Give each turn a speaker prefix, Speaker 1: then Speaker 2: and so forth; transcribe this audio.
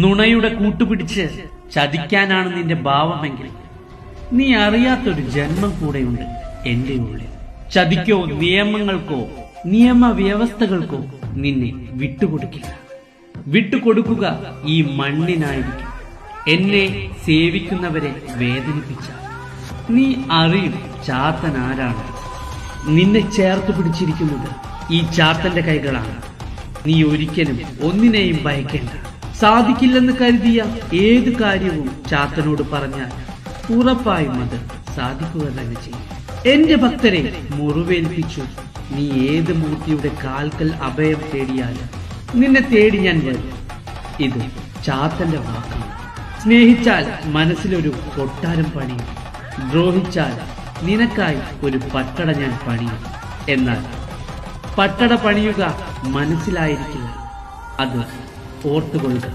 Speaker 1: നുണയുടെ കൂട്ടുപിടിച്ച് ചതിക്കാനാണ് നിന്റെ ഭാവമെങ്കിൽ നീ അറിയാത്തൊരു ജന്മം കൂടെയുണ്ട് എന്റെ ഉള്ളിൽ. ചതിക്കോ നിയമങ്ങൾക്കോ നിയമവ്യവസ്ഥകൾക്കോ നിന്നെ വിട്ടുകൊടുക്കില്ല. വിട്ടുകൊടുക്കുക ഈ മണ്ണിനായിരിക്കും. എന്നെ സേവിക്കുന്നവരെ വേദനിപ്പിച്ച നീ അറിയും ചാത്തൻ ആരാണ്. നിന്നെ ചേർത്തു പിടിച്ചിരിക്കുന്നത് ഈ ചാത്തന്റെ കൈകളാണ്. നീ ഒരിക്കലും ഒന്നിനെയും ഭയക്കേണ്ട. സാധിക്കില്ലെന്ന് കരുതിയ ഏത് കാര്യവും ചാത്തനോട് പറഞ്ഞാൽ ഉറപ്പായും അത് സാധിക്കുക തന്നെ ചെയ്യും. എന്റെ ഭക്തരെ മുറിവേൽപ്പിച്ചു നീ ഏത് മൂർത്തിയുടെ കാൽക്കൽ അഭയം തേടിയാലും നിന്നെ തേടി ഞാൻ വരും. ഇത് ചാത്തന്റെ വാക്കാണ്. സ്നേഹിച്ചാൽ മനസ്സിലൊരു കൊട്ടാരം പണിയും, ദ്രോഹിച്ചാൽ നിനക്കായി ഒരു പട്ടട ഞാൻ പണിയും. എന്നാൽ പട്ടട പണിയുക മനസ്സിലായിരിക്കില്ല, അത് ഓർത്തുകൊള്ളുക.